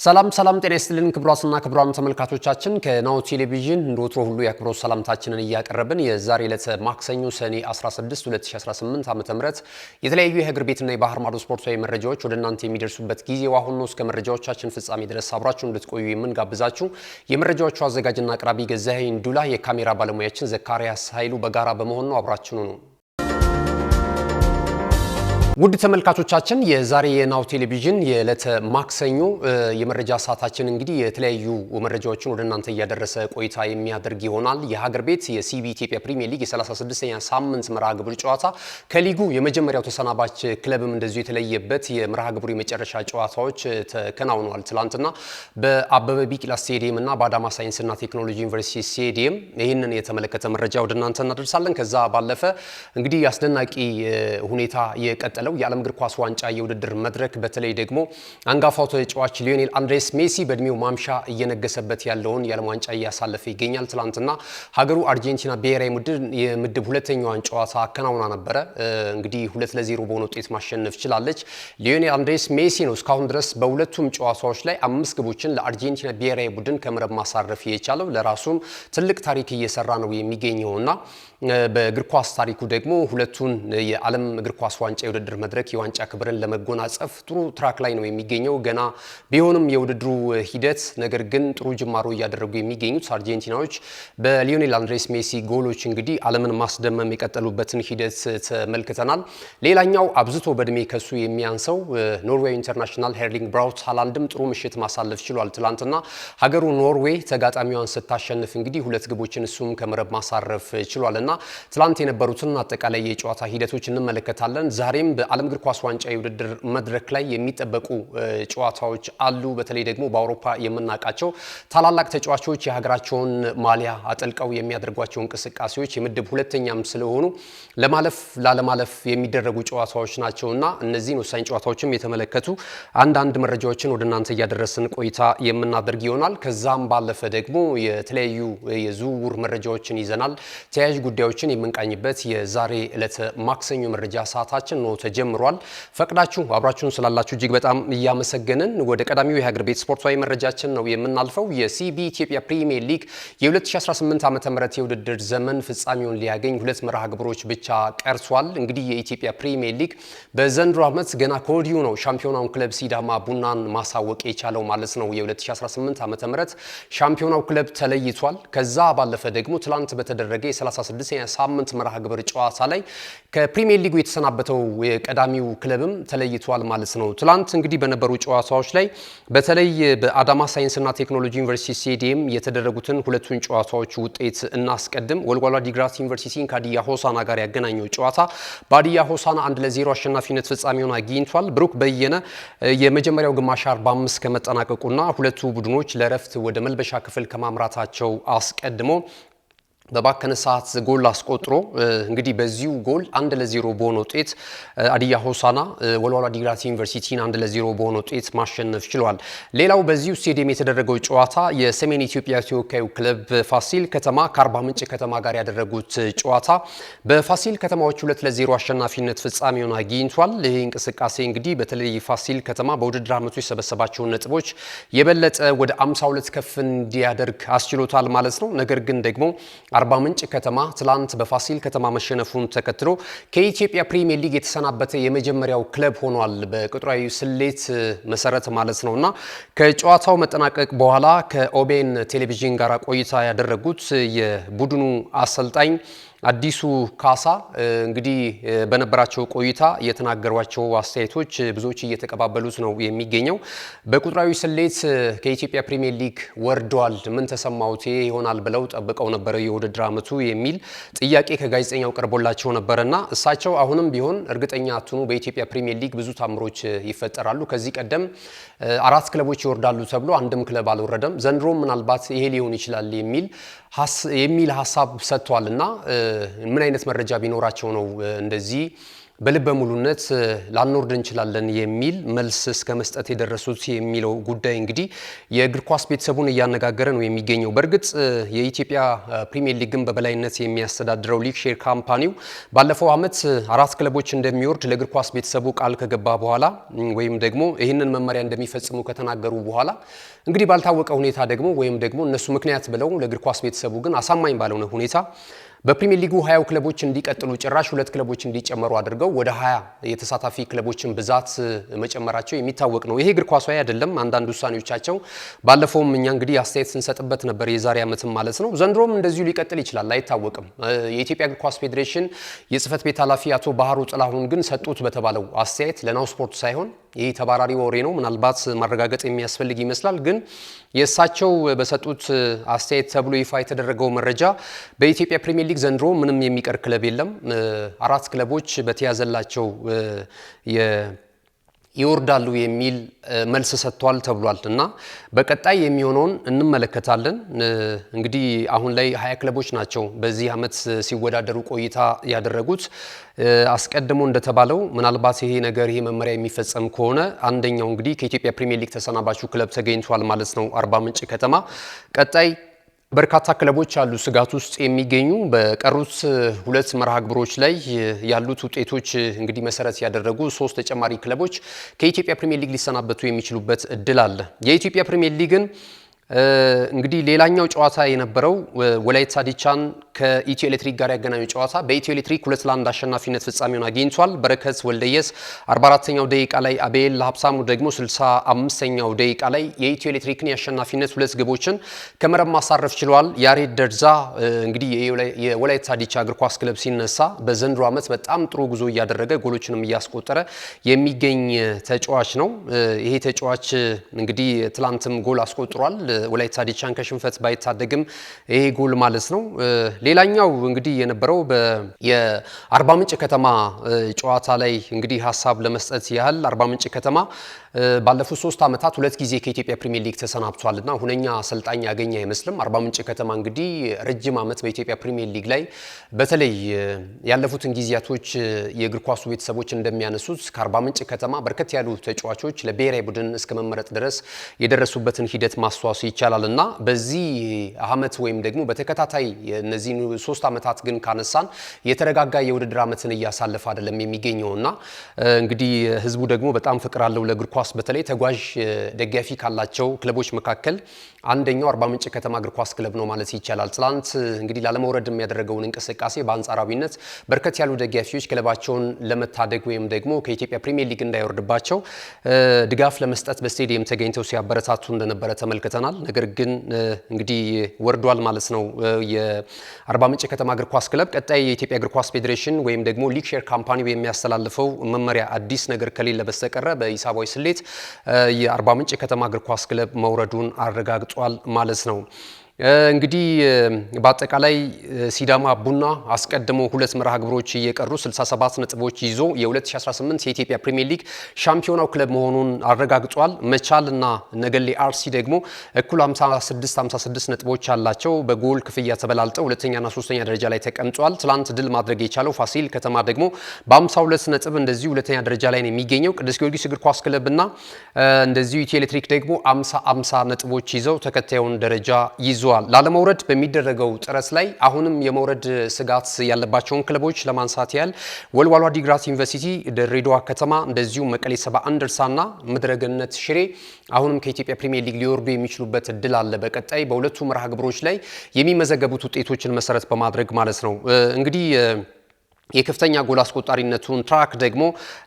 ሰላም ጤና ይስጥልን ክቡራትና ክቡራን ተመልካቾቻችን ከናሁ ቴሌቪዥን እንደወትሮ ሁሉ የአክብሮት ሰላምታችንን እያቀረብን የዛሬ ዕለት ማክሰኞ ሰኔ 16 2018 ዓ.ም የተለያዩ የሀገር ቤትና የባህር ማዶ ስፖርታዊ መረጃዎች ወደ እናንተ የሚደርሱበት ጊዜው አሁን ነው። እስከ መረጃዎቻችን ፍጻሜ ድረስ አብራችሁ እንድትቆዩ የምንጋብዛችሁ የመረጃዎቹ አዘጋጅና አቅራቢ ገዛኸኝ ዱላ፣ የካሜራ ባለሙያችን ዘካሪያስ ኃይሉ በጋራ በመሆን ነው። አብራችኑ ነው። ውድ ተመልካቾቻችን የዛሬ የናሁ ቴሌቪዥን የዕለተ ማክሰኞ የመረጃ ሰዓታችን እንግዲህ የተለያዩ መረጃዎችን ወደ እናንተ እያደረሰ ቆይታ የሚያደርግ ይሆናል። የሀገር ቤት የሲቢ ኢትዮጵያ ፕሪሚየር ሊግ የ36ኛ ሳምንት መርሃ ግብር ጨዋታ ከሊጉ የመጀመሪያው ተሰናባች ክለብም እንደዚሁ የተለየበት የመርሃ ግብሩ የመጨረሻ ጨዋታዎች ተከናውነዋል። ትላንትና በአበበ ቢቂላ ስቴዲየም እና በአዳማ ሳይንስና ቴክኖሎጂ ዩኒቨርሲቲ ስቴዲየም ይህንን የተመለከተ መረጃ ወደ እናንተ እናደርሳለን። ከዛ ባለፈ እንግዲህ አስደናቂ ሁኔታ የቀጠለ የዓለም እግር ኳስ ዋንጫ የውድድር መድረክ በተለይ ደግሞ አንጋፋው ተጫዋች ሊዮኔል አንድሬስ ሜሲ በእድሜው ማምሻ እየነገሰበት ያለውን የዓለም ዋንጫ እያሳለፈ ይገኛል። ትላንትና ሀገሩ አርጀንቲና ብሔራዊ የምድብ ሁለተኛዋን ጨዋታ አከናውና ነበረ። እንግዲህ 2-0 በሆነ ውጤት ማሸነፍ ችላለች። ሊዮኔል አንድሬስ ሜሲ ነው እስካሁን ድረስ በሁለቱም ጨዋታዎች ላይ 5 ግቦችን ለአርጀንቲና ብሔራዊ ቡድን ከመረብ ማሳረፍ የቻለው። ለራሱም ትልቅ ታሪክ እየሰራ ነው የሚገኘውና በእግር ኳስ ታሪኩ ደግሞ ሁለቱን የዓለም እግር ኳስ ዋንጫ የውድድር መድረክ የዋንጫ ክብርን ለመጎናጸፍ ጥሩ ትራክ ላይ ነው የሚገኘው። ገና ቢሆንም የውድድሩ ሂደት ነገር ግን ጥሩ ጅማሮ እያደረጉ የሚገኙት አርጀንቲናዎች በሊዮኔል አንድሬስ ሜሲ ጎሎች እንግዲህ ዓለምን ማስደመም የቀጠሉበትን ሂደት ተመልክተናል። ሌላኛው አብዝቶ በእድሜ ከሱ የሚያንሰው ኖርዌይ ኢንተርናሽናል ኤርሊንግ ብራውት ሃላንድም ጥሩ ምሽት ማሳለፍ ችሏል። ትላንትና ሀገሩ ኖርዌይ ተጋጣሚዋን ስታሸንፍ እንግዲህ 2 ግቦችን እሱም ከመረብ ማሳረፍ ችሏል። እና ትላንት የነበሩትን አጠቃላይ የጨዋታ ሂደቶች እንመለከታለን። ዛሬም በዓለም እግር ኳስ ዋንጫ የውድድር መድረክ ላይ የሚጠበቁ ጨዋታዎች አሉ። በተለይ ደግሞ በአውሮፓ የምናውቃቸው ታላላቅ ተጫዋቾች የሀገራቸውን ማሊያ አጠልቀው የሚያደርጓቸው እንቅስቃሴዎች የምድብ ሁለተኛም ስለሆኑ ላለማለፍ የሚደረጉ ጨዋታዎች ናቸውና እነዚህን ወሳኝ ጨዋታዎችም የተመለከቱ አንዳንድ መረጃዎችን ወደ እናንተ እያደረስን ቆይታ የምናደርግ ይሆናል። ከዛም ባለፈ ደግሞ የተለያዩ የዝውውር መረጃዎችን ይዘናል። ተያያዥ ጉዳዮችን የምንቃኝበት የዛሬ ዕለተ ማክሰኞ መረጃ ሰዓታችን ነው ተጀምሯል። ፈቅዳችሁ አብራችሁን ስላላችሁ እጅግ በጣም እያመሰገንን ወደ ቀዳሚው የሀገር ቤት ስፖርታዊ መረጃችን ነው የምናልፈው። የሲቢ ኢትዮጵያ ፕሪሚየር ሊግ የ2018 ዓ.ም የውድድር ዘመን ፍጻሜውን ሊያገኝ 2 መርሃ ግብሮች ብቻ ቀርቷል። እንግዲህ የኢትዮጵያ ፕሪሚየር ሊግ በዘንድሮ ዓመት ገና ከወዲሁ ነው ሻምፒዮናውን ክለብ ሲዳማ ቡናን ማሳወቅ የቻለው ማለት ነው። የ2018 ዓ.ም ሻምፒዮናው ክለብ ተለይቷል። ከዛ ባለፈ ደግሞ ትላንት በተደረገ የ36ኛ ሳምንት መርሃ ግብር ጨዋታ ላይ ከፕሪሚየር ሊጉ የተሰናበተው የቀዳሚው ክለብም ተለይቷል ማለት ነው። ትላንት እንግዲህ በነበሩ ጨዋታዎች ላይ በተለይ በአዳማ ሳይንስና ቴክኖሎጂ ዩኒቨርሲቲ ስቴዲየም የተደረጉትን ሁለቱን ጨዋታዎች ውጤት እናስቀድም። ወልዋሎ ዲግራት ዩኒቨርሲቲን ከሀዲያ ሆሳና ጋር ያገናኘው ጨዋታ በሀዲያ ሆሳና 1-0 አሸናፊነት ፍጻሜውን አግኝቷል። ብሩክ በየነ የመጀመሪያው ግማሽ 45 ከመጠናቀቁና ሁለቱ ቡድኖች ለረፍት ወደ መልበሻ ክፍል ከማምራታቸው አስቀድሞ በባከነ ሰዓት ጎል አስቆጥሮ እንግዲህ በዚሁ ጎል 1-0 በሆነ ውጤት ሀዲያ ሆሳና ወልዋሎ ዲግራት ዩኒቨርሲቲን 1-0 በሆነ ውጤት ማሸነፍ ችሏል። ሌላው በዚሁ ስቴዲየም የተደረገው ጨዋታ የሰሜን ኢትዮጵያ ተወካዩ ክለብ ፋሲል ከተማ ከአርባ ምንጭ ከተማ ጋር ያደረጉት ጨዋታ በፋሲል ከተማዎች 2-0 አሸናፊነት ፍጻሜውን አግኝቷል። ይህ እንቅስቃሴ እንግዲህ በተለይ ፋሲል ከተማ በውድድር ዓመቱ የሰበሰባቸውን ነጥቦች የበለጠ ወደ 52 ከፍ እንዲያደርግ አስችሎታል ማለት ነው። ነገር ግን ደግሞ አርባ ምንጭ ከተማ ትላንት በፋሲል ከተማ መሸነፉን ተከትሎ ከኢትዮጵያ ፕሪሚየር ሊግ የተሰናበተ የመጀመሪያው ክለብ ሆኗል በቁጥራዊ ስሌት መሰረት ማለት ነውና ከጨዋታው መጠናቀቅ በኋላ ከኦቤን ቴሌቪዥን ጋር ቆይታ ያደረጉት የቡድኑ አሰልጣኝ አዲሱ ካሳ እንግዲህ በነበራቸው ቆይታ የተናገሯቸው አስተያየቶች ብዙዎች እየተቀባበሉት ነው የሚገኘው። በቁጥራዊ ስሌት ከኢትዮጵያ ፕሪሚየር ሊግ ወርደዋል፣ ምን ተሰማውት ይሆናል ብለው ጠብቀው ነበር የውድድር ዓመቱ የሚል ጥያቄ ከጋዜጠኛው ቀርቦላቸው ነበርና እሳቸው አሁንም ቢሆን እርግጠኛ አትኑ፣ በኢትዮጵያ ፕሪሚየር ሊግ ብዙ ታምሮች ይፈጠራሉ። ከዚህ ቀደም 4 ክለቦች ይወርዳሉ ተብሎ አንድም ክለብ አልወረደም። ዘንድሮም ምናልባት ይሄ ሊሆን ይችላል የሚል ሀሳብ ሰጥቷልና ምን አይነት መረጃ ቢኖራቸው ነው እንደዚህ በልበ ሙሉነት ላንወርድ እንችላለን የሚል መልስ እስከ መስጠት የደረሱት የሚለው ጉዳይ እንግዲህ የእግር ኳስ ቤተሰቡን እያነጋገረ ነው የሚገኘው። በእርግጥ የኢትዮጵያ ፕሪሚየር ሊግን በበላይነት የሚያስተዳድረው ሊግ ሼር ካምፓኒው ባለፈው ዓመት 4 ክለቦች እንደሚወርድ ለእግር ኳስ ቤተሰቡ ቃል ከገባ በኋላ ወይም ደግሞ ይህንን መመሪያ እንደሚፈጽሙ ከተናገሩ በኋላ እንግዲህ ባልታወቀ ሁኔታ ደግሞ ወይም ደግሞ እነሱ ምክንያት ብለው ለእግር ኳስ ቤተሰቡ ግን አሳማኝ ባልሆነ ሁኔታ በፕሪሚየር ሊጉ 20 ክለቦች እንዲቀጥሉ ጭራሽ 2 ክለቦች እንዲጨመሩ አድርገው ወደ 20 የተሳታፊ ክለቦችን ብዛት መጨመራቸው የሚታወቅ ነው። ይሄ እግር ኳሳዊ አይደለም። አንዳንድ ውሳኔዎቻቸው ባለፈውም እኛ እንግዲህ አስተያየት ስንሰጥበት ነበር የዛሬ ዓመትም ማለት ነው። ዘንድሮም እንደዚሁ ሊቀጥል ይችላል፣ አይታወቅም። የኢትዮጵያ እግር ኳስ ፌዴሬሽን የጽህፈት ቤት ኃላፊ አቶ ባህሩ ጥላሁን ግን ሰጡት በተባለው አስተያየት ለናሁ ስፖርት ሳይሆን ይህ ተባራሪ ወሬ ነው፣ ምናልባት ማረጋገጥ የሚያስፈልግ ይመስላል። ግን የእሳቸው በሰጡት አስተያየት ተብሎ ይፋ የተደረገው መረጃ በኢትዮጵያ ፕሪሚየር ሊግ ዘንድሮ ምንም የሚቀር ክለብ የለም። 4 ክለቦች በተያዘላቸው ይወርዳሉ የሚል መልስ ሰጥቷል ተብሏል እና በቀጣይ የሚሆነውን እንመለከታለን። እንግዲህ አሁን ላይ 20 ክለቦች ናቸው በዚህ ዓመት ሲወዳደሩ ቆይታ ያደረጉት። አስቀድሞ እንደተባለው ምናልባት ይሄ መመሪያ የሚፈጸም ከሆነ አንደኛው እንግዲህ ከኢትዮጵያ ፕሪሚየር ሊግ ተሰናባቹ ክለብ ተገኝቷል ማለት ነው፣ አርባ ምንጭ ከተማ። ቀጣይ በርካታ ክለቦች አሉ ስጋት ውስጥ የሚገኙ። በቀሩት 2 መርሃ ግብሮች ላይ ያሉት ውጤቶች እንግዲህ መሰረት ያደረጉ 3 ተጨማሪ ክለቦች ከኢትዮጵያ ፕሪሚየር ሊግ ሊሰናበቱ የሚችሉበት እድል አለ። የኢትዮጵያ ፕሪሚየር ሊግን እንግዲህ ሌላኛው ጨዋታ የነበረው ወላይታ ዲቻን ከኢትዮ ኤሌክትሪክ ጋር ያገናኘው ጨዋታ በኢትዮ ኤሌክትሪክ 2-1 አሸናፊነት ፍጻሜውን አግኝቷል። በረከት ወልደየስ 44ኛው ደቂቃ ላይ፣ አቤል ሀብሳሙ ደግሞ 65ኛው ደቂቃ ላይ የኢትዮ ኤሌክትሪክን የአሸናፊነት 2 ግቦችን ከመረብ ማሳረፍ ችሏል። ያሬድ ደርዛ እንግዲህ የወላይታ ዲቻ እግር ኳስ ክለብ ሲነሳ በዘንድሮ ዓመት በጣም ጥሩ ጉዞ እያደረገ ጎሎችንም እያስቆጠረ የሚገኝ ተጫዋች ነው። ይሄ ተጫዋች እንግዲህ ትላንትም ጎል አስቆጥሯል። ወላይታ ዲቻን ከሽንፈት ባይታደግም ይሄ ጎል ማለት ነው። ሌላኛው እንግዲህ የነበረው የአርባ ምንጭ ከተማ ጨዋታ ላይ እንግዲህ ሀሳብ ለመስጠት ያህል አርባ ምንጭ ከተማ ባለፉት 3 ዓመታት 2 ጊዜ ከኢትዮጵያ ፕሪሚየር ሊግ ተሰናብቷልና ሁነኛ አሰልጣኝ ያገኘ አይመስልም። አርባ ምንጭ ከተማ እንግዲህ ረጅም ዓመት በኢትዮጵያ ፕሪሚየር ሊግ ላይ በተለይ ያለፉትን ጊዜያቶች የእግር ኳሱ ቤተሰቦች እንደሚያነሱት ከአርባ ምንጭ ከተማ በርከት ያሉ ተጫዋቾች ለብሔራዊ ቡድን እስከ መመረጥ ድረስ የደረሱበትን ሂደት ማስተዋወስ ይቻላልና በዚህ ዓመት ወይም ደግሞ በተከታታይ እነዚህ 3 ዓመታት ግን ካነሳን የተረጋጋ የውድድር ዓመትን እያሳለፈ አይደለም የሚገኘውና እንግዲህ ህዝቡ ደግሞ በጣም ፍቅር አለው ለእግር ኳስ። በተለይ ተጓዥ ደጋፊ ካላቸው ክለቦች መካከል አንደኛው አርባ ምንጭ ከተማ እግር ኳስ ክለብ ነው ማለት ይቻላል። ትላንት እንግዲህ ላለመውረድ የሚያደርገውን እንቅስቃሴ በአንጻራዊነት በርከት ያሉ ደጋፊዎች ክለባቸውን ለመታደግ ወይም ደግሞ ከኢትዮጵያ ፕሪሚየር ሊግ እንዳይወርድባቸው ድጋፍ ለመስጠት በስቴዲየም ተገኝተው ሲያበረታቱ እንደነበረ ተመልክተናል። ነገር ግን እንግዲህ ወርዷል ማለት ነው የአርባ ምንጭ ከተማ እግር ኳስ ክለብ። ቀጣይ የኢትዮጵያ እግር ኳስ ፌዴሬሽን ወይም ደግሞ ሊግ ሼር ካምፓኒ የሚያስተላልፈው መመሪያ አዲስ ነገር ከሌለ በስተቀር በሂሳባዊ ስሌት የአርባ ምንጭ ከተማ እግር ኳስ ክለብ መውረዱን አረጋግጧል ማለት ነው። እንግዲህ በአጠቃላይ ሲዳማ ቡና አስቀድሞ 2 መርሃ ግብሮች እየቀሩ 67 ነጥቦች ይዞ የ2018 የኢትዮጵያ ፕሪሚየር ሊግ ሻምፒዮናው ክለብ መሆኑን አረጋግጧል። መቻልና ነገሌ አርሲ ደግሞ እኩል 56 ነጥቦች አላቸው። በጎል ክፍያ ተበላልጠው ሁለተኛና ሶስተኛ ደረጃ ላይ ተቀምጧል። ትላንት ድል ማድረግ የቻለው ፋሲል ከተማ ደግሞ በ52 ነጥብ እንደዚሁ ሁለተኛ ደረጃ ላይ ነው የሚገኘው። ቅዱስ ጊዮርጊስ እግር ኳስ ክለብና እንደዚሁ ኢትዮ ኤሌክትሪክ ደግሞ 50 ነጥቦች ይዘው ተከታዩን ደረጃ ይዘዋል። ላለመውረድ በሚደረገው ጥረት ላይ አሁንም የመውረድ ስጋት ያለባቸውን ክለቦች ለማንሳት ያህል ወልዋሎ ዓዲግራት ዩኒቨርሲቲ፣ ድሬዳዋ ከተማ እንደዚሁ መቀሌ 70 እንደርሳና ምድረገነት ሽሬ አሁንም ከኢትዮጵያ ፕሪሚየር ሊግ ሊወርዱ የሚችሉበት እድል አለ። በቀጣይ በሁለቱ መርሃ ግብሮች ላይ የሚመዘገቡት ውጤቶችን መሰረት በማድረግ ማለት ነው። እንግዲህ የከፍተኛ ጎል አስቆጣሪነቱን ትራክ ደግሞ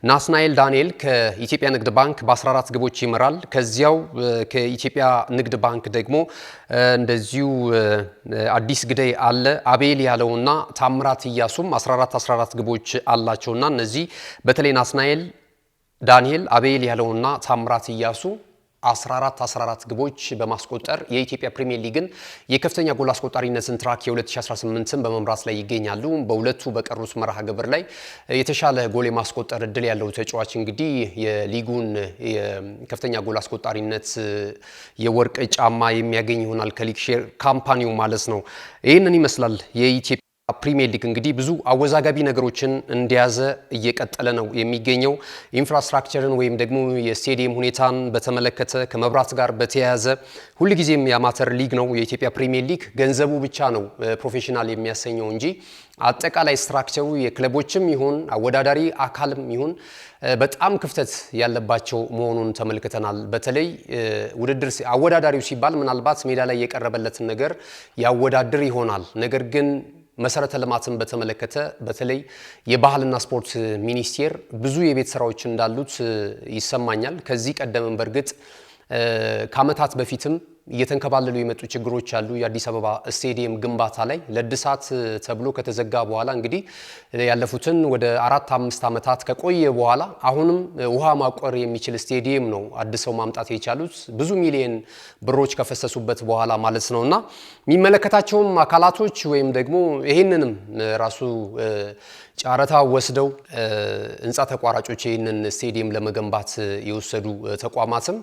ናትናኤል ዳንኤል ከኢትዮጵያ ንግድ ባንክ በ14 ግቦች ይመራል። ከዚያው ከኢትዮጵያ ንግድ ባንክ ደግሞ እንደዚሁ አዲስ ግዳይ አለ፣ አቤል ያለውና ታምራት እያሱም 14 ግቦች አላቸውና እነዚህ በተለይ ናትናኤል ዳንኤል፣ አቤል ያለውና ታምራት እያሱ 14 ግቦች በማስቆጠር የኢትዮጵያ ፕሪሚየር ሊግን የከፍተኛ ጎል አስቆጣሪነትን ትራክ የ2018ን በመምራት ላይ ይገኛሉ። በሁለቱ በቀሩት መርሃ ግብር ላይ የተሻለ ጎል የማስቆጠር እድል ያለው ተጫዋች እንግዲህ የሊጉን የከፍተኛ ጎል አስቆጣሪነት የወርቅ ጫማ የሚያገኝ ይሆናል ከሊግ ሼር ካምፓኒው ማለት ነው። ይህንን ይመስላል የኢትዮጵያ ፕሪሚየር ሊግ እንግዲህ ብዙ አወዛጋቢ ነገሮችን እንደያዘ እየቀጠለ ነው የሚገኘው። ኢንፍራስትራክቸርን ወይም ደግሞ የስቴዲየም ሁኔታን በተመለከተ ከመብራት ጋር በተያያዘ ሁልጊዜም የአማተር ሊግ ነው የኢትዮጵያ ፕሪሚየር ሊግ። ገንዘቡ ብቻ ነው ፕሮፌሽናል የሚያሰኘው እንጂ አጠቃላይ ስትራክቸሩ የክለቦችም ይሁን አወዳዳሪ አካልም ይሁን በጣም ክፍተት ያለባቸው መሆኑን ተመልክተናል። በተለይ ውድድር አወዳዳሪው ሲባል ምናልባት ሜዳ ላይ የቀረበለትን ነገር ያወዳድር ይሆናል። ነገር ግን መሰረተ ልማትን በተመለከተ በተለይ የባህልና ስፖርት ሚኒስቴር ብዙ የቤት ስራዎች እንዳሉት ይሰማኛል። ከዚህ ቀደምም በርግጥ ከዓመታት በፊትም እየተንከባለሉ የመጡ ችግሮች አሉ። የአዲስ አበባ ስቴዲየም ግንባታ ላይ ለእድሳት ተብሎ ከተዘጋ በኋላ እንግዲህ ያለፉትን ወደ 4-5 ዓመታት ከቆየ በኋላ አሁንም ውሃ ማቆር የሚችል ስቴዲየም ነው አድሰው ማምጣት የቻሉት ብዙ ሚሊዮን ብሮች ከፈሰሱበት በኋላ ማለት ነውና የሚመለከታቸውም አካላቶች ወይም ደግሞ ይሄንንም ራሱ ጫረታ ወስደው ህንጻ ተቋራጮች ይህንን ስቴዲየም ለመገንባት የወሰዱ ተቋማትም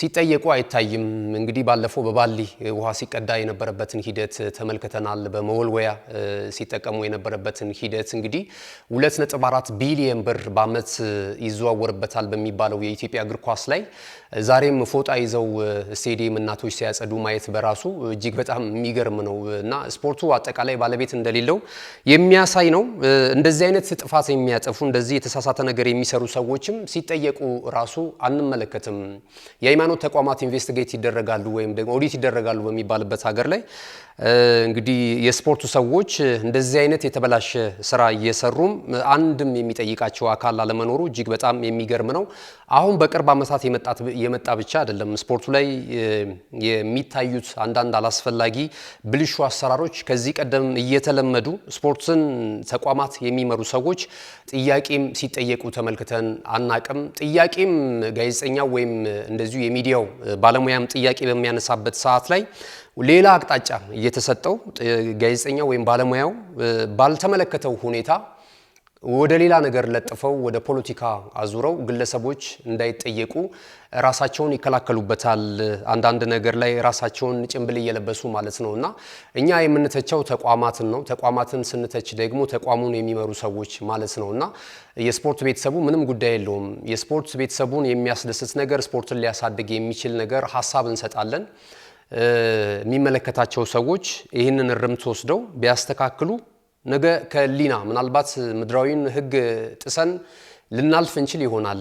ሲጠየቁ አይታይም። እንግዲህ ባለፈው በባሊ ውሃ ሲቀዳ የነበረበትን ሂደት ተመልክተናል። በመወልወያ ሲጠቀሙ የነበረበትን ሂደት እንግዲህ 2.4 ቢሊዮን ብር በአመት ይዘዋወርበታል በሚባለው የኢትዮጵያ እግር ኳስ ላይ ዛሬም ፎጣ ይዘው ስቴዲየም እናቶች ሲያጸዱ ማየት በራሱ እጅግ በጣም የሚገርም ነው እና ስፖርቱ አጠቃላይ ባለቤት እንደሌለው የሚያሳይ ነው። እንደዚህ አይነት ጥፋት የሚያጠፉ እንደዚህ የተሳሳተ ነገር የሚሰሩ ሰዎችም ሲጠየቁ ራሱ አንመለከትም። የሃይማኖት ተቋማት ኢንቨስቲጌት ይደረጋሉ ወይም ደግሞ ኦዲት ይደረጋሉ በሚባልበት ሀገር ላይ እንግዲህ የስፖርቱ ሰዎች እንደዚህ አይነት የተበላሸ ስራ እየሰሩም አንድም የሚጠይቃቸው አካል አለመኖሩ እጅግ በጣም የሚገርም ነው። አሁን በቅርብ ዓመታት የመጣ ብቻ አይደለም። ስፖርቱ ላይ የሚታዩት አንዳንድ አላስፈላጊ ብልሹ አሰራሮች ከዚህ ቀደም እየተለመዱ ስፖርትን ተቋማት የሚመሩ ሰዎች ጥያቄም ሲጠየቁ ተመልክተን አናቅም። ጥያቄም ጋዜጠኛው ወይም እንደዚሁ የሚዲያው ባለሙያም ጥያቄ በሚያነሳበት ሰዓት ላይ ሌላ አቅጣጫ እየተሰጠው ጋዜጠኛው ወይም ባለሙያው ባልተመለከተው ሁኔታ ወደ ሌላ ነገር ለጥፈው ወደ ፖለቲካ አዙረው ግለሰቦች እንዳይጠየቁ ራሳቸውን ይከላከሉበታል። አንዳንድ ነገር ላይ ራሳቸውን ጭንብል እየለበሱ ማለት ነውና እኛ የምንተቸው ተቋማትን ነው። ተቋማትን ስንተች ደግሞ ተቋሙን የሚመሩ ሰዎች ማለት ነውና የስፖርት ቤተሰቡ ምንም ጉዳይ የለውም። የስፖርት ቤተሰቡን የሚያስደስት ነገር ስፖርትን ሊያሳድግ የሚችል ነገር ሐሳብ እንሰጣለን። የሚመለከታቸው ሰዎች ይህንን እርምት ወስደው ቢያስተካክሉ ነገ ከሊና ምናልባት ምድራዊን ሕግ ጥሰን ልናልፍ እንችል ይሆናል።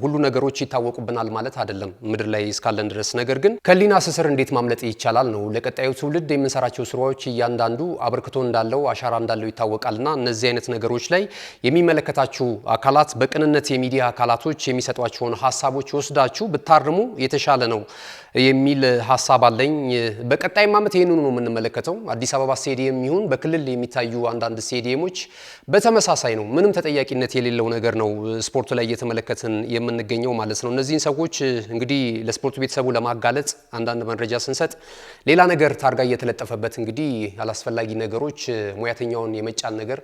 ሁሉ ነገሮች ይታወቁብናል ማለት አይደለም ምድር ላይ እስካለን ድረስ። ነገር ግን ከሊና ስስር እንዴት ማምለጥ ይቻላል ነው። ለቀጣዩ ትውልድ የምንሰራቸው ስራዎች እያንዳንዱ አበርክቶ እንዳለው አሻራ እንዳለው ይታወቃልና እነዚህ አይነት ነገሮች ላይ የሚመለከታችሁ አካላት በቅንነት የሚዲያ አካላቶች የሚሰጧቸውን ሐሳቦች ወስዳችሁ ብታርሙ የተሻለ ነው የሚል ሐሳብ አለኝ። በቀጣይ ዓመት ይሄንኑ ነው የምንመለከተው። አዲስ አበባ ስቴዲየም ይሁን በክልል የሚታዩ አንዳንድ ስቴዲየሞች በተመሳሳይ ነው። ምንም ተጠያቂነት የሌለው ነገር ነው ስፖርቱ ላይ እየተመለከትን የምንገኘው ማለት ነው። እነዚህን ሰዎች እንግዲህ ለስፖርቱ ቤተሰቡ ለማጋለጥ አንዳንድ መረጃ ስንሰጥ ሌላ ነገር ታርጋ እየተለጠፈበት እንግዲህ አላስፈላጊ ነገሮች ሙያተኛውን የመጫን ነገር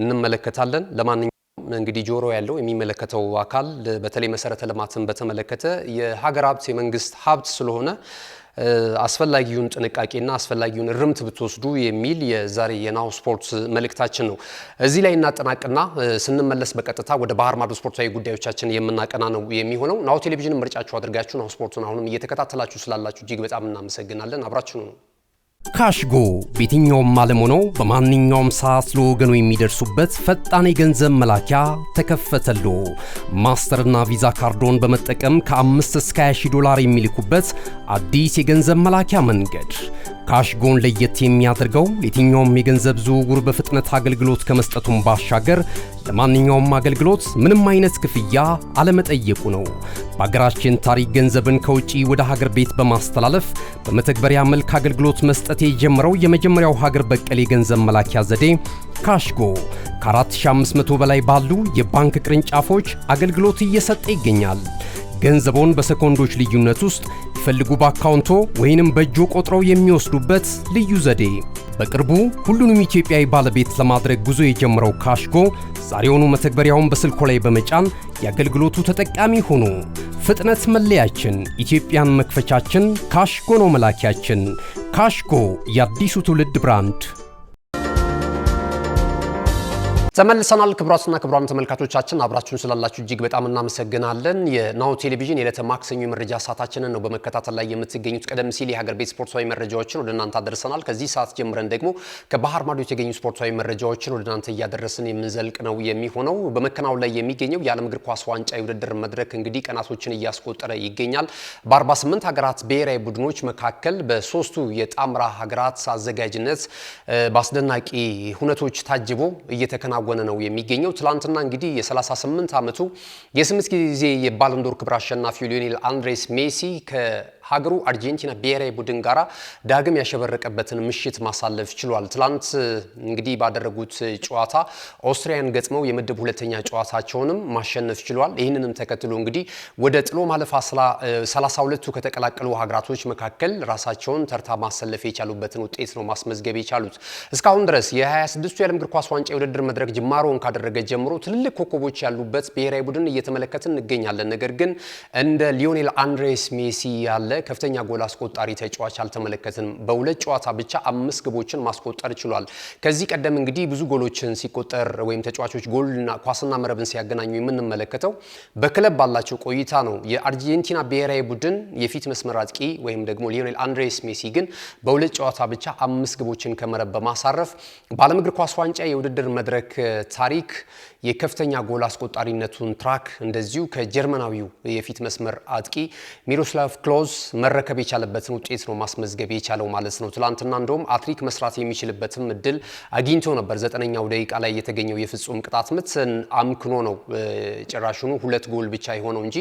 እንመለከታለን። ለማንኛውም እንግዲህ ጆሮ ያለው የሚመለከተው አካል በተለይ መሰረተ ልማትን በተመለከተ የሀገር ሀብት የመንግስት ሀብት ስለሆነ አስፈላጊውን ጥንቃቄና አስፈላጊውን እርምት ብትወስዱ የሚል የዛሬ የናሁ ስፖርት መልእክታችን ነው። እዚህ ላይ እናጠናቅና ስንመለስ በቀጥታ ወደ ባህር ማዶ ስፖርታዊ ጉዳዮቻችን የምናቀና ነው የሚሆነው። ናሁ ቴሌቪዥን ምርጫችሁ አድርጋችሁ ናሁ ስፖርትን አሁንም እየተከታተላችሁ ስላላችሁ እጅግ በጣም እናመሰግናለን። አብራችሁ ነው። ካሽጎ በየትኛውም ዓለም ሆነው በማንኛውም ሰዓት ለወገኑ የሚደርሱበት ፈጣን የገንዘብ መላኪያ ተከፈተሎ። ማስተርና ቪዛ ካርዶን በመጠቀም ከ5 እስከ 20 ዶላር የሚልኩበት አዲስ የገንዘብ መላኪያ መንገድ። ካሽጎን ለየት የሚያደርገው የትኛውም የገንዘብ ዝውውር በፍጥነት አገልግሎት ከመስጠቱም ባሻገር ለማንኛውም አገልግሎት ምንም አይነት ክፍያ አለመጠየቁ ነው። በሀገራችን ታሪክ ገንዘብን ከውጪ ወደ ሀገር ቤት በማስተላለፍ በመተግበሪያ መልክ አገልግሎት መስጠት የጀመረው የመጀመሪያው ሀገር በቀል የገንዘብ መላኪያ ዘዴ ካሽጎ ከ4500 በላይ ባሉ የባንክ ቅርንጫፎች አገልግሎት እየሰጠ ይገኛል። ገንዘቦን በሰኮንዶች ልዩነት ውስጥ ይፈልጉ በአካውንቶ ወይንም በእጆ ቆጥረው የሚወስዱበት ልዩ ዘዴ። በቅርቡ ሁሉንም ኢትዮጵያዊ ባለቤት ለማድረግ ጉዞ የጀመረው ካሽጎ ዛሬውኑ መተግበሪያውን በስልኮ ላይ በመጫን የአገልግሎቱ ተጠቃሚ ሆኑ። ፍጥነት መለያችን፣ ኢትዮጵያን መክፈቻችን፣ ካሽጎ ነው መላኪያችን። ካሽጎ የአዲሱ ትውልድ ብራንድ። ተመልሰናል። ክቡራትና ክቡራን ተመልካቾቻችን አብራችሁን ስላላችሁ እጅግ በጣም እናመሰግናለን። የናሁ ቴሌቪዥን የዕለተ ማክሰኞ የመረጃ ሰዓታችንን ነው በመከታተል ላይ የምትገኙት። ቀደም ሲል የሀገር ቤት ስፖርታዊ መረጃዎችን ወደ እናንተ አደረሰናል። ከዚህ ሰዓት ጀምረን ደግሞ ከባህር ማዶ የተገኙ ስፖርታዊ መረጃዎችን ወደ እናንተ እያደረስን የምንዘልቅ ነው የሚሆነው። በመከናወን ላይ የሚገኘው የዓለም እግር ኳስ ዋንጫ የውድድር መድረክ እንግዲህ ቀናቶችን እያስቆጠረ ይገኛል። በ48 ሀገራት ብሔራዊ ቡድኖች መካከል በሶስቱ የጣምራ ሀገራት አዘጋጅነት በአስደናቂ ሁነቶች ታጅቦ እየተከናወነ ነው የሚገኘው። ትላንትና እንግዲህ የ38 ዓመቱ የ8 ጊዜ የባሎንዶር ክብር አሸናፊው ሊዮኔል አንድሬስ ሜሲ ከሀገሩ አርጀንቲና ብሔራዊ ቡድን ጋራ ዳግም ያሸበረቀበትን ምሽት ማሳለፍ ችሏል። ትላንት እንግዲህ ባደረጉት ጨዋታ ኦስትሪያን ገጥመው የምድብ ሁለተኛ ጨዋታቸውንም ማሸነፍ ችሏል። ይህንንም ተከትሎ እንግዲህ ወደ ጥሎ ማለፍ 32ቱ ከተቀላቀሉ ሀገራቶች መካከል ራሳቸውን ተርታ ማሰለፍ የቻሉበትን ውጤት ነው ማስመዝገብ የቻሉት። እስካሁን ድረስ የ26ቱ የዓለም እግር ኳስ ዋንጫ የውድድር መድረክ ጅማሮን ካደረገ ጀምሮ ትልልቅ ኮከቦች ያሉበት ብሔራዊ ቡድን እየተመለከትን እንገኛለን። ነገር ግን እንደ ሊዮኔል አንድሬስ ሜሲ ያለ ከፍተኛ ጎል አስቆጣሪ ተጫዋች አልተመለከትንም። በሁለት ጨዋታ ብቻ 5 ግቦችን ማስቆጠር ችሏል። ከዚህ ቀደም እንግዲህ ብዙ ጎሎችን ሲቆጠር ወይም ተጫዋቾች ጎልና ኳስና መረብን ሲያገናኙ የምንመለከተው በክለብ ባላቸው ቆይታ ነው። የአርጀንቲና ብሔራዊ ቡድን የፊት መስመር አጥቂ ወይም ደግሞ ሊዮኔል አንድሬስ ሜሲ ግን በሁለት ጨዋታ ብቻ 5 ግቦችን ከመረብ በማሳረፍ በዓለም እግር ኳስ ዋንጫ የውድድር መድረክ ታሪክ የከፍተኛ ጎል አስቆጣሪነቱን ትራክ እንደዚሁ ከጀርመናዊው የፊት መስመር አጥቂ ሚሮስላቭ ክሎዝ መረከብ የቻለበትን ውጤት ነው ማስመዝገብ የቻለው ማለት ነው። ትላንትና እንደውም አትሪክ መስራት የሚችልበትም እድል አግኝቶ ነበር። 9ኛው ደቂቃ ላይ የተገኘው የፍጹም ቅጣት ምት አምክኖ ነው ጭራሹኑ 2 ጎል ብቻ የሆነው እንጂ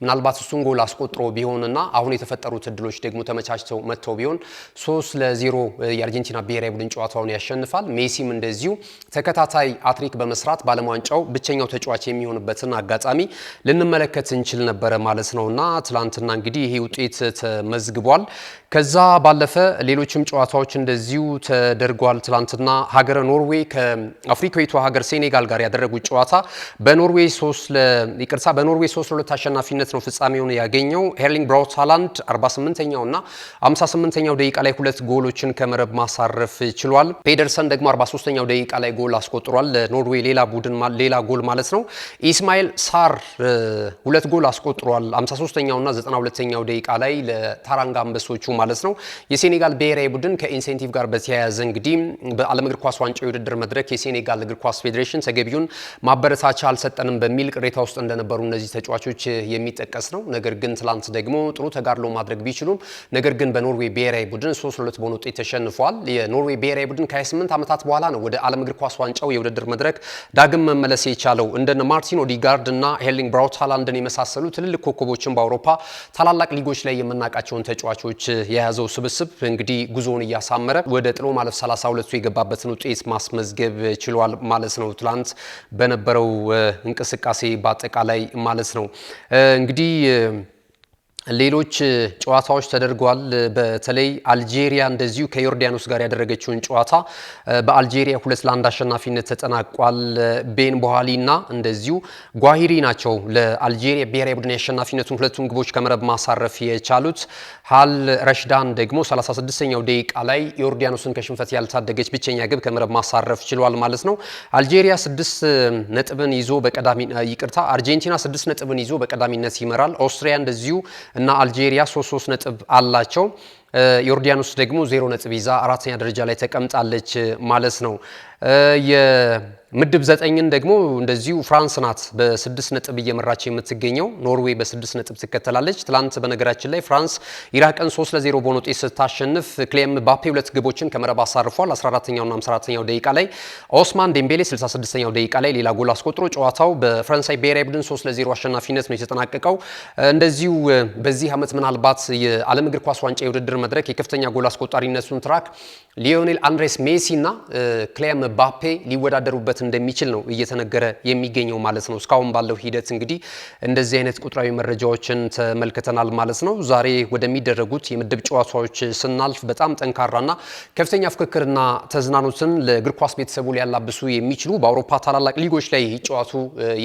ምናልባት እሱን ጎል አስቆጥሮ ቢሆንና አሁን የተፈጠሩት እድሎች ደግሞ ተመቻችተው መጥተው ቢሆን 3-0 የአርጀንቲና ብሔራዊ ቡድን ጨዋታውን ያሸንፋል። ሜሲም እንደዚሁ ተከታታይ አትሪክ በመስራት ባለሟ ብቸኛው ተጫዋች የሚሆንበትን አጋጣሚ ልንመለከት እንችል ነበረ ማለት ነውና ትላንትና እንግዲህ ይሄ ውጤት ተመዝግቧል። ከዛ ባለፈ ሌሎችም ጨዋታዎች እንደዚሁ ተደርጓል። ትላንትና ሀገረ ኖርዌይ ከአፍሪካዊቷ ሀገር ሴኔጋል ጋር ያደረጉት ጨዋታ በኖርዌይ 3-2 አሸናፊነት ነው ፍጻሜውን ያገኘው። ኤርሊንግ ብራውት ሃላንድ 48ኛው እና 58ኛው ደቂቃ ላይ 2 ጎሎችን ከመረብ ማሳረፍ ችሏል። ፔደርሰን ደግሞ 43ኛው ደቂቃ ላይ ጎል አስቆጥሯል። ለኖርዌይ ሌላ ጎል ማለት ነው። ኢስማኤል ሳር 2 ጎል አስቆጥሯል። 53ኛው እና 92ኛው ደቂቃ ላይ ለታራንጋ አንበሶቹ ማለት ነው። የሴኔጋል ብሔራዊ ቡድን ከኢንሴንቲቭ ጋር በተያያዘ እንግዲህ በዓለም እግር ኳስ ዋንጫ የውድድር መድረክ የሴኔጋል እግር ኳስ ፌዴሬሽን ተገቢውን ማበረታቻ አልሰጠንም በሚል ቅሬታ ውስጥ እንደነበሩ እነዚህ ተጫዋቾች የሚጠቀስ ነው። ነገር ግን ትላንት ደግሞ ጥሩ ተጋድሎ ማድረግ ቢችሉም ነገር ግን በኖርዌይ ብሔራዊ ቡድን 3-2 በሆነ ውጤት ተሸንፏል። የኖርዌይ ብሔራዊ ቡድን ከ28 ዓመታት በኋላ ነው ወደ ዓለም እግር ኳስ ዋንጫው የውድድር መድረክ ዳግም መመለስ የቻለው። እንደነ ማርቲን ኦዲጋርድ እና ኤርሊንግ ብራውት ሃላንድን የመሳሰሉ ትልልቅ ኮከቦችን በአውሮፓ ታላላቅ ሊጎች ላይ የምናውቃቸውን ተጫዋቾች የያዘው ስብስብ እንግዲህ ጉዞውን እያሳመረ ወደ ጥሎ ማለፍ 32ቱ የገባበትን ውጤት ማስመዝገብ ችሏል ማለት ነው። ትላንት በነበረው እንቅስቃሴ በአጠቃላይ ማለት ነው እንግዲህ ሌሎች ጨዋታዎች ተደርጓል። በተለይ አልጄሪያ እንደዚሁ ከዮርዳኖስ ጋር ያደረገችውን ጨዋታ በአልጄሪያ 2-1 አሸናፊነት ተጠናቋል። ቤን ቦሃሊና እንደዚሁ ጓሂሪ ናቸው ለአልጄሪያ ብሔራዊ ቡድን አሸናፊነቱን 2ቱን ግቦች ከመረብ ማሳረፍ የቻሉት። ሃል ረሽዳን ደግሞ 36ኛው ደቂቃ ላይ ዮርዳኖስን ከሽንፈት ያልታደገች ብቸኛ ግብ ከመረብ ማሳረፍ ችሏል ማለት ነው። አልጄሪያ 6 ነጥብን ይዞ አርጀንቲና 6 ነጥብን ይዞ በቀዳሚነት ይመራል። ኦስትሪያ እንደዚሁ እና አልጄሪያ 3 ነጥብ አላቸው። ዮርዳኖስ ደግሞ 0 ነጥብ ይዛ 4ኛ ደረጃ ላይ ተቀምጣለች ማለት ነው። የምድብ 9ን ደግሞ እንደዚሁ ፍራንስ ናት በ6 ነጥብ እየመራች የምትገኘው። ኖርዌይ በ6 ነጥብ ትከተላለች። ትላንት በነገራችን ላይ ፍራንስ ኢራቅን 3-0 በሆነ ውጤት ስታሸንፍ ክሌም ባፔ 2 ግቦችን ከመረብ አሳርፏል። 14ኛው እና 54ኛው ደቂቃ ላይ ኦስማን ዴምቤሌ 66ኛው ደቂቃ ላይ ሌላ ጎል አስቆጥሮ ጨዋታው በፈረንሳይ ብሔራዊ ቡድን 3-0 አሸናፊነት ነው የተጠናቀቀው። እንደዚሁ በዚህ ዓመት ምናልባት የዓለም እግር ኳስ ዋንጫ የውድድር መድረክ የከፍተኛ ጎል አስቆጣሪነቱን ትራክ ሊዮኔል አንድሬስ ሜሲ እና ክሌም ባፔ ሊወዳደሩበት እንደሚችል ነው እየተነገረ የሚገኘው ማለት ነው። እስካሁን ባለው ሂደት እንግዲህ እንደዚህ አይነት ቁጥራዊ መረጃዎችን ተመልክተናል ማለት ነው። ዛሬ ወደሚደረጉት የምድብ ጨዋታዎች ስናልፍ በጣም ጠንካራና ከፍተኛ ፍክክርና ተዝናኖትን ለእግር ኳስ ቤተሰቡ ሊያላብሱ የሚችሉ በአውሮፓ ታላላቅ ሊጎች ላይ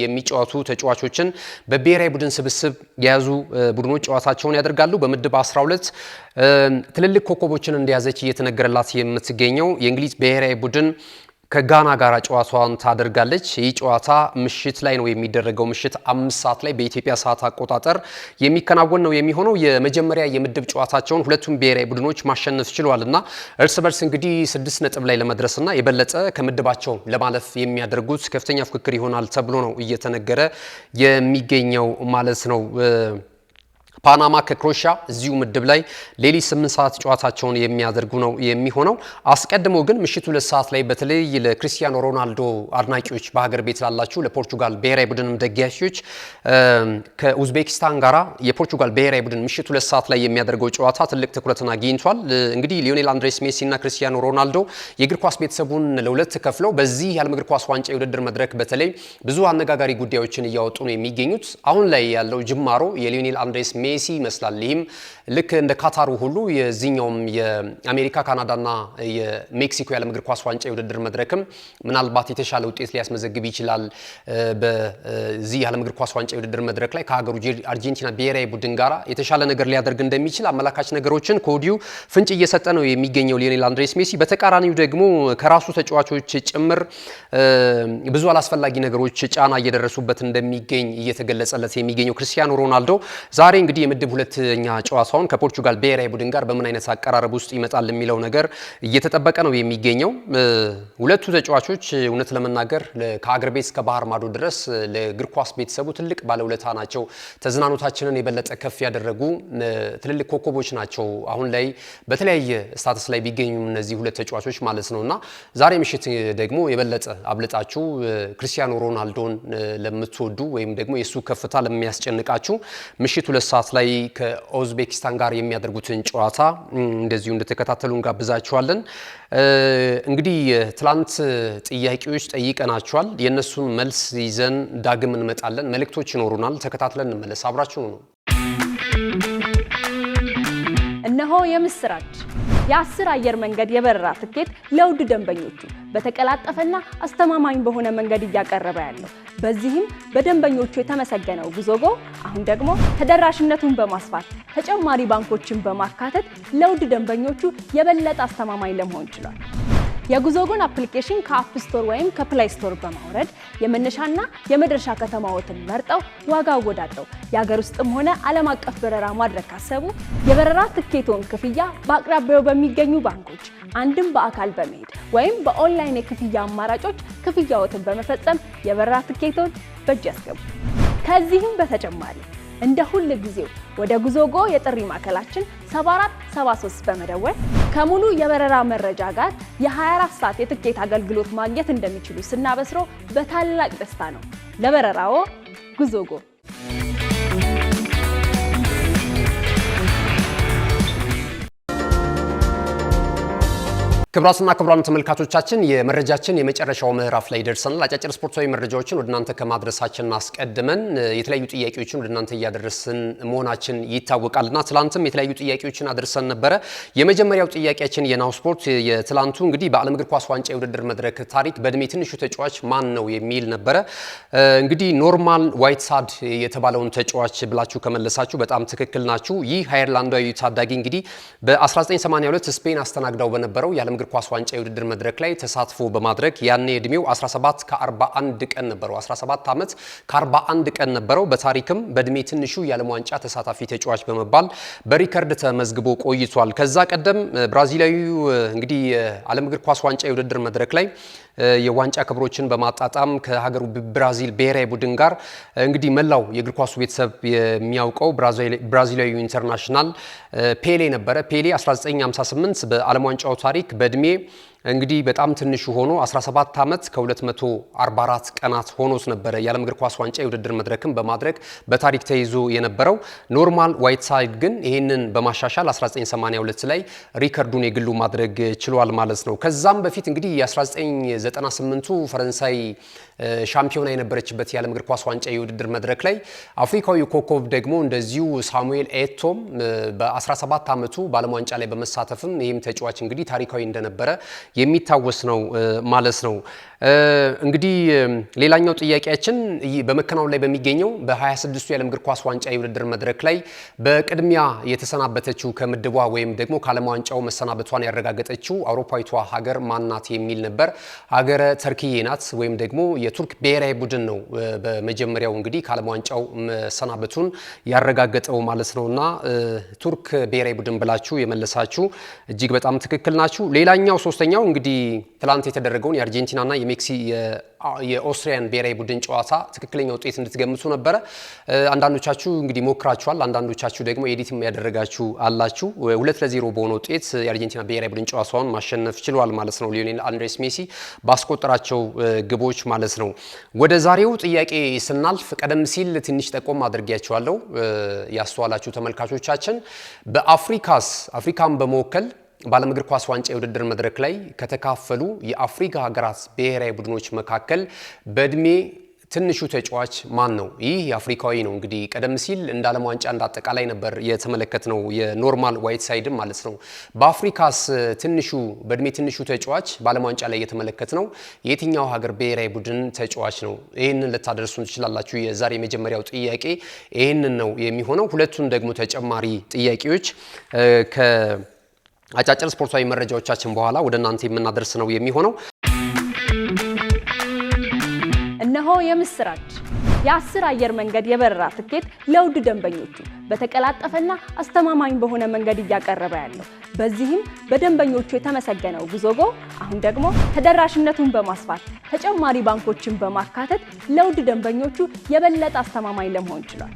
የሚጫወቱ ተጫዋቾችን በብሔራዊ ቡድን ስብስብ የያዙ ቡድኖች ጨዋታቸውን ያደርጋሉ። በምድብ 12 ትልልቅ ኮከቦችን እንደያዘች እየተነገረላት የምትገኘው የእንግሊዝ ብሔራዊ ቡድን ከጋና ጋር ጨዋታዋን ታደርጋለች። ይህ ጨዋታ ምሽት ላይ ነው የሚደረገው። ምሽት 5 ሰዓት ላይ በኢትዮጵያ ሰዓት አቆጣጠር የሚከናወን ነው የሚሆነው። የመጀመሪያ የምድብ ጨዋታቸውን ሁለቱም ብሔራዊ ቡድኖች ማሸነፍ ችለዋልና እርስ በርስ እንግዲህ 6 ነጥብ ላይ ለመድረስና የበለጠ ከምድባቸው ለማለፍ የሚያደርጉት ከፍተኛ ፍክክር ይሆናል ተብሎ ነው እየተነገረ የሚገኘው ማለት ነው። ፓናማ ከክሮኤሺያ እዚሁ ምድብ ላይ ሌሊት 8 ሰዓት ጨዋታቸውን የሚያደርጉ ነው የሚሆነው። አስቀድሞ ግን ምሽቱ 2 ሰዓት ላይ በተለይ ለክሪስቲያኖ ሮናልዶ አድናቂዎች በሀገር ቤት ላላችሁ ለፖርቹጋል ብሔራዊ ቡድንም ደጋፊዎች ከኡዝቤኪስታን ጋራ የፖርቹጋል ብሔራዊ ቡድን ምሽቱ 2 ሰዓት ላይ የሚያደርገው ጨዋታ ትልቅ ትኩረትን አግኝቷል። እንግዲህ ሊዮኔል አንድሬስ ሜሲ እና ክሪስቲያኖ ሮናልዶ የእግር ኳስ ቤተሰቡን ለሁለት ከፍለው በዚህ የዓለም እግር ኳስ ዋንጫ የውድድር መድረክ በተለይ ብዙ አነጋጋሪ ጉዳዮችን እያወጡ ነው የሚገኙት። አሁን ላይ ያለው ጅማሮ የሊዮኔል አንድሬስ ሜሲ ይመስላል። ይህም ልክ እንደ ካታሩ ሁሉ የዚህኛውም የአሜሪካ ካናዳና የሜክሲኮ የዓለም እግር ኳስ ዋንጫ የውድድር መድረክም ምናልባት የተሻለ ውጤት ሊያስመዘግብ ይችላል። በዚህ የዓለም እግር ኳስ ዋንጫ የውድድር መድረክ ላይ ከሀገሩ አርጀንቲና ብሔራዊ ቡድን ጋር የተሻለ ነገር ሊያደርግ እንደሚችል አመላካች ነገሮችን ከወዲሁ ፍንጭ እየሰጠ ነው የሚገኘው ሊዮኔል አንድሬስ ሜሲ። በተቃራኒው ደግሞ ከራሱ ተጫዋቾች ጭምር ብዙ አላስፈላጊ ነገሮች ጫና እየደረሱበት እንደሚገኝ እየተገለጸለት የሚገኘው ክሪስቲያኖ ሮናልዶ ዛሬ እንግዲህ የምድብ ሁለተኛ ጨዋታውን ከፖርቹጋል ብሔራዊ ቡድን ጋር በምን አይነት አቀራረብ ውስጥ ይመጣል የሚለው ነገር እየተጠበቀ ነው የሚገኘው። ሁለቱ ተጫዋቾች እውነት ለመናገር ከሀገር ቤት እስከ ባህር ማዶ ድረስ ለእግር ኳስ ቤተሰቡ ትልቅ ባለውለታ ናቸው። ተዝናኖታችንን የበለጠ ከፍ ያደረጉ ትልልቅ ኮከቦች ናቸው። አሁን ላይ በተለያየ ስታተስ ላይ ቢገኙ እነዚህ ሁለት ተጫዋቾች ማለት ነውና ዛሬ ምሽት ደግሞ የበለጠ አብልጣችሁ ክሪስቲያኖ ሮናልዶን ለምትወዱ ወይም ደግሞ የሱ ከፍታ ለሚያስጨንቃችሁ ምሽት 2 ሰዓት ላይ ከኡዝቤኪስታን ጋር የሚያደርጉትን ጨዋታ እንደዚሁ እንደተከታተሉ እንጋብዛችኋለን። እንግዲህ ትላንት ጥያቄዎች ጠይቀናችኋል። የነሱን መልስ ይዘን ዳግም እንመጣለን። መልእክቶች ይኖሩናል። ተከታትለን እንመለስ። አብራችሁ ነው። እነሆ የምስራች! የ10 አየር መንገድ የበረራ ትኬት ለውድ ደንበኞቹ በተቀላጠፈና አስተማማኝ በሆነ መንገድ እያቀረበ ያለው። በዚህም በደንበኞቹ የተመሰገነው ጉዞጎ አሁን ደግሞ ተደራሽነቱን በማስፋት ተጨማሪ ባንኮችን በማካተት ለውድ ደንበኞቹ የበለጠ አስተማማኝ ለመሆን ችሏል። የጉዞጎን አፕሊኬሽን ከአፕ ስቶር ወይም ከፕላይ ስቶር በማውረድ የመነሻና የመድረሻ ከተማዎትን መርጠው ዋጋ አወዳድረው የሀገር ውስጥም ሆነ ዓለም አቀፍ በረራ ማድረግ ካሰቡ የበረራ ትኬቶን ክፍያ በአቅራቢያው በሚገኙ ባንኮች አንድም በአካል በመሄድ ወይም በኦንላይን የክፍያ አማራጮች ክፍያዎትን በመፈጸም የበረራ ትኬቶን በእጅ ያስገቡ። ከዚህም በተጨማሪ እንደ ሁሉ ጊዜው ወደ ጉዞጎ የጥሪ ማዕከላችን 7473 በመደወል ከሙሉ የበረራ መረጃ ጋር የ24 ሰዓት የትኬት አገልግሎት ማግኘት እንደሚችሉ ስናበስሮ በታላቅ ደስታ ነው። ለበረራዎ ጉዞጎ። ክቡራትና ክቡራን ተመልካቾቻችን የመረጃችን የመጨረሻው ምዕራፍ ላይ ደርሰናል። አጫጭር ስፖርታዊ መረጃዎችን ወደ እናንተ ከማድረሳችን አስቀድመን የተለያዩ ጥያቄዎችን ወደ እናንተ እያደረስን መሆናችን ይታወቃልና ትላንትም የተለያዩ ጥያቄዎችን አድርሰን ነበረ። የመጀመሪያው ጥያቄያችን የናሁ ስፖርት የትላንቱ እንግዲህ በዓለም እግር ኳስ ዋንጫ የውድድር መድረክ ታሪክ በእድሜ ትንሹ ተጫዋች ማን ነው የሚል ነበረ። እንግዲህ ኖርማን ዋይትሳድ የተባለውን ተጫዋች ብላችሁ ከመለሳችሁ በጣም ትክክል ናችሁ። ይህ አየርላንዳዊ ታዳጊ እንግዲህ በ1982 ስፔን አስተናግዳው በነበረው የዓለም እግር ኳስ ዋንጫ የውድድር መድረክ ላይ ተሳትፎ በማድረግ ያኔ እድሜው 17 ከ41 ቀን ነበረው። 17 ዓመት ከ41 ቀን ነበረው። በታሪክም በእድሜ ትንሹ የዓለም ዋንጫ ተሳታፊ ተጫዋች በመባል በሪከርድ ተመዝግቦ ቆይቷል። ከዛ ቀደም ብራዚላዊው እንግዲህ የዓለም እግር ኳስ ዋንጫ የውድድር መድረክ ላይ የዋንጫ ክብሮችን በማጣጣም ከሀገሩ ብራዚል ብሔራዊ ቡድን ጋር እንግዲህ መላው የእግር ኳሱ ቤተሰብ የሚያውቀው ብራዚላዊ ኢንተርናሽናል ፔሌ ነበረ። ፔሌ 1958 በዓለም ዋንጫው ታሪክ በእድሜ እንግዲህ በጣም ትንሹ ሆኖ 17 ዓመት ከ244 ቀናት ሆኖት ነበረ የዓለም እግር ኳስ ዋንጫ የውድድር መድረክን በማድረግ በታሪክ ተይዞ የነበረው። ኖርማን ዋይትሳይድ ግን ይህንን በማሻሻል 1982 ላይ ሪከርዱን የግሉ ማድረግ ችሏል ማለት ነው። ከዛም በፊት እንግዲህ የ1998ቱ ፈረንሳይ ሻምፒዮና የነበረችበት የዓለም እግር ኳስ ዋንጫ የውድድር መድረክ ላይ አፍሪካዊ ኮከብ ደግሞ እንደዚሁ ሳሙኤል ኤቶም በ17 ዓመቱ በዓለም ዋንጫ ላይ በመሳተፍም ይህም ተጫዋች እንግዲህ ታሪካዊ እንደነበረ የሚታወስ ነው ማለት ነው። እንግዲህ ሌላኛው ጥያቄያችን በመከናወን ላይ በሚገኘው በ26ቱ የዓለም እግር ኳስ ዋንጫ የውድድር መድረክ ላይ በቅድሚያ የተሰናበተችው ከምድቧ ወይም ደግሞ ከዓለም ዋንጫው መሰናበቷን ያረጋገጠችው አውሮፓዊቷ ሀገር ማናት የሚል ነበር። ሀገረ ተርኪዬ ናት ወይም ደግሞ የቱርክ ብሔራዊ ቡድን ነው በመጀመሪያው እንግዲህ ከዓለም ዋንጫው መሰናበቱን ያረጋገጠው ማለት ነውና ቱርክ ብሔራዊ ቡድን ብላችሁ የመለሳችሁ እጅግ በጣም ትክክል ናችሁ። ሌላኛው ሶስተኛው እንግዲህ ትላንት የተደረገውን የአርጀንቲናና የኦስትሪያን ብሔራዊ ቡድን ጨዋታ ትክክለኛ ውጤት እንድትገምቱ ነበረ። አንዳንዶቻችሁ እንግዲህ ሞክራችኋል፣ አንዳንዶቻችሁ ደግሞ ኤዲትም ያደረጋችሁ አላችሁ። 2-0 በሆነ ውጤት የአርጀንቲና ብሔራዊ ቡድን ጨዋታውን ማሸነፍ ችሏል ማለት ነው፣ ሊዮኔል አንድሬስ ሜሲ ባስቆጠራቸው ግቦች ማለት ነው። ወደ ዛሬው ጥያቄ ስናልፍ ቀደም ሲል ትንሽ ጠቆም አድርጌያችኋለሁ። ያስተዋላችሁ ተመልካቾቻችን አፍሪካን በመወከል በዓለም እግር ኳስ ዋንጫ የውድድር መድረክ ላይ ከተካፈሉ የአፍሪካ ሀገራት ብሔራዊ ቡድኖች መካከል በእድሜ ትንሹ ተጫዋች ማን ነው? ይህ የአፍሪካዊ ነው። እንግዲህ ቀደም ሲል እንደ ዓለም ዋንጫ እንዳጠቃላይ ነበር የተመለከትነው የኖርማል ዋይት ሳይድም ማለት ነው። በአፍሪካስ በእድሜ ትንሹ ተጫዋች በዓለም ዋንጫ ላይ የተመለከትነው የትኛው ሀገር ብሔራዊ ቡድን ተጫዋች ነው? ይህንን ልታደርሱን ትችላላችሁ። የዛሬ የመጀመሪያው ጥያቄ ይህንን ነው የሚሆነው። ሁለቱን ደግሞ ተጨማሪ ጥያቄዎች አጫጭር ስፖርታዊ መረጃዎቻችን በኋላ ወደ እናንተ የምናደርስ ነው የሚሆነው። እነሆ የምስራች! የ10 አየር መንገድ የበረራ ትኬት ለውድ ደንበኞቹ በተቀላጠፈና አስተማማኝ በሆነ መንገድ እያቀረበ ያለው። በዚህም በደንበኞቹ የተመሰገነው ጉዞጎ አሁን ደግሞ ተደራሽነቱን በማስፋት ተጨማሪ ባንኮችን በማካተት ለውድ ደንበኞቹ የበለጠ አስተማማኝ ለመሆን ችሏል።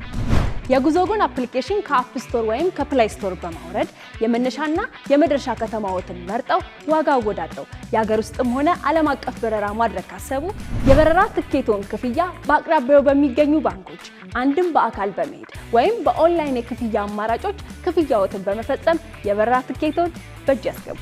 የጉዞጎን አፕሊኬሽን ከአፕ ስቶር ወይም ከፕላይ ስቶር በማውረድ የመነሻና የመድረሻ ከተማዎትን መርጠው ዋጋ አወዳድረው የሀገር ውስጥም ሆነ ዓለም አቀፍ በረራ ማድረግ ካሰቡ የበረራ ትኬቶን ክፍያ በአቅራቢያው በሚገኙ ባንኮች አንድም በአካል በመሄድ ወይም በኦንላይን የክፍያ አማራጮች ክፍያዎትን በመፈጸም የበረራ ትኬቶን በእጅ ያስገቡ።